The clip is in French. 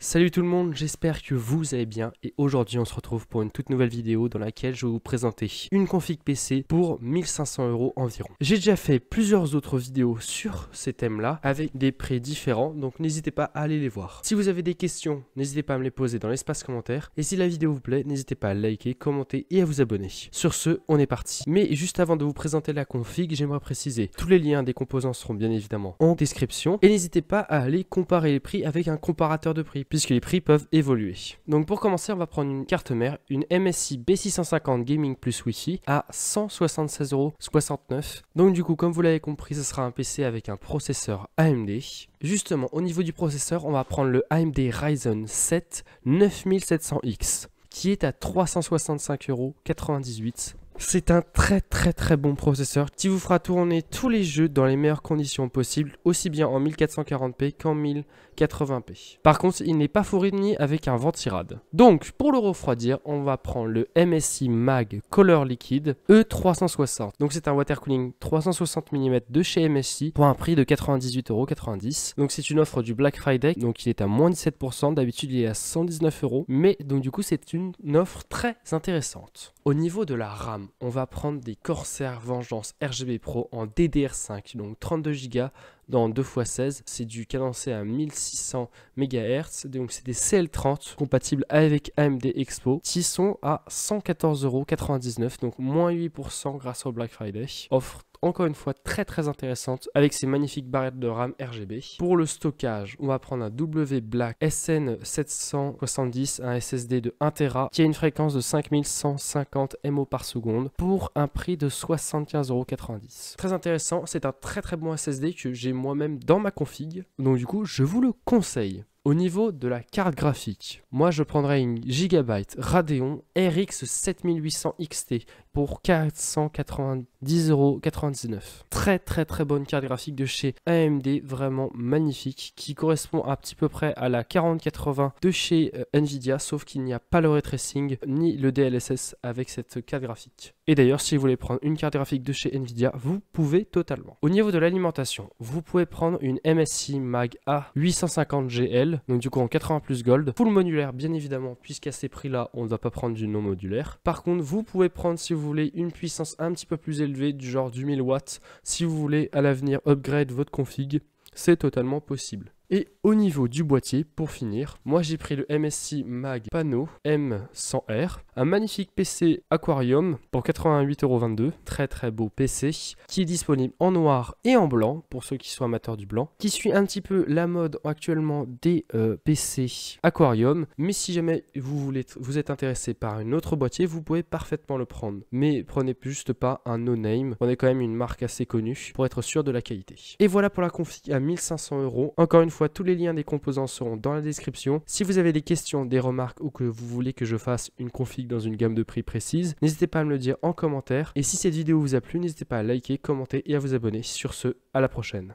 Salut tout le monde, j'espère que vous allez bien et aujourd'hui on se retrouve pour une toute nouvelle vidéo dans laquelle je vais vous présenter une config PC pour 1500 € environ. J'ai déjà fait plusieurs autres vidéos sur ces thèmes là avec des prix différents, donc n'hésitez pas à aller les voir. Si vous avez des questions, n'hésitez pas à me les poser dans l'espace commentaire et si la vidéo vous plaît, n'hésitez pas à liker, commenter et à vous abonner. Sur ce, on est parti. Mais juste avant de vous présenter la config, j'aimerais préciser, tous les liens des composants seront bien évidemment en description et n'hésitez pas à aller comparer les prix avec un comparateur de prix, puisque les prix peuvent évoluer. Donc pour commencer, on va prendre une carte mère, une MSI B650 Gaming plus Wi-Fi à 176,69 €. Donc du coup, comme vous l'avez compris, ce sera un PC avec un processeur AMD. Justement, au niveau du processeur, on va prendre le AMD Ryzen 7 9700X, qui est à 365,98 €. C'est un très bon processeur qui vous fera tourner tous les jeux dans les meilleures conditions possibles, aussi bien en 1440p qu'en 1080p. Par contre, il n'est pas fourni avec un ventirad. Donc, pour le refroidir, on va prendre le MSI Mag Color Liquid E360. Donc, c'est un water cooling 360 mm de chez MSI pour un prix de 98,90 €. Donc, c'est une offre du Black Friday, donc il est à moins 17%. D'habitude, il est à 119 €. Mais, donc du coup, c'est une offre très intéressante. Au niveau de la RAM, on va prendre des Corsair Vengeance RGB Pro en DDR5, donc 32 Go dans 2x16. C'est du cadencé à 1600 MHz, donc c'est des CL30 compatibles avec AMD Expo qui sont à 114,99 €, donc moins 8% grâce au Black Friday. Offre encore une fois très intéressante avec ces magnifiques barrettes de RAM RGB. Pour le stockage, on va prendre un W-Black SN770, un SSD de 1 Tera qui a une fréquence de 5150 MO par seconde pour un prix de 75,90 €. Très intéressant, c'est un très bon SSD que j'ai moi-même dans ma config, donc du coup je vous le conseille. Au niveau de la carte graphique, moi je prendrais une Gigabyte Radeon RX 7800 XT pour 490,99 €. Très bonne carte graphique de chez AMD, vraiment magnifique, qui correspond à petit peu près à la 4080 de chez Nvidia, sauf qu'il n'y a pas le ray tracing ni le DLSS avec cette carte graphique. Et d'ailleurs, si vous voulez prendre une carte graphique de chez Nvidia, vous pouvez totalement. Au niveau de l'alimentation, vous pouvez prendre une MSI Mag A850GL, donc du coup en 80 plus Gold, full modulaire bien évidemment, puisqu'à ces prix-là, on ne va pas prendre du non modulaire. Par contre, vous pouvez prendre, si vous voulez, une puissance un petit peu plus élevée, du genre du 1000 watts, si vous voulez à l'avenir upgrade votre config, c'est totalement possible. Et au niveau du boîtier, pour finir, moi j'ai pris le MSI Mag Pano M100R, un magnifique PC Aquarium pour 88,22 €, très beau PC, qui est disponible en noir et en blanc, pour ceux qui sont amateurs du blanc, qui suit un petit peu la mode actuellement des PC Aquarium, mais si jamais vous êtes intéressé par un autre boîtier, vous pouvez parfaitement le prendre, mais prenez juste pas un no-name, prenez quand même une marque assez connue pour être sûr de la qualité. Et voilà pour la config à 1500 €, encore une fois, tous les liens des composants seront dans la description. Si vous avez des questions, des remarques ou que vous voulez que je fasse une config dans une gamme de prix précise, n'hésitez pas à me le dire en commentaire. Et si cette vidéo vous a plu, n'hésitez pas à liker, commenter et à vous abonner. Sur ce, à la prochaine.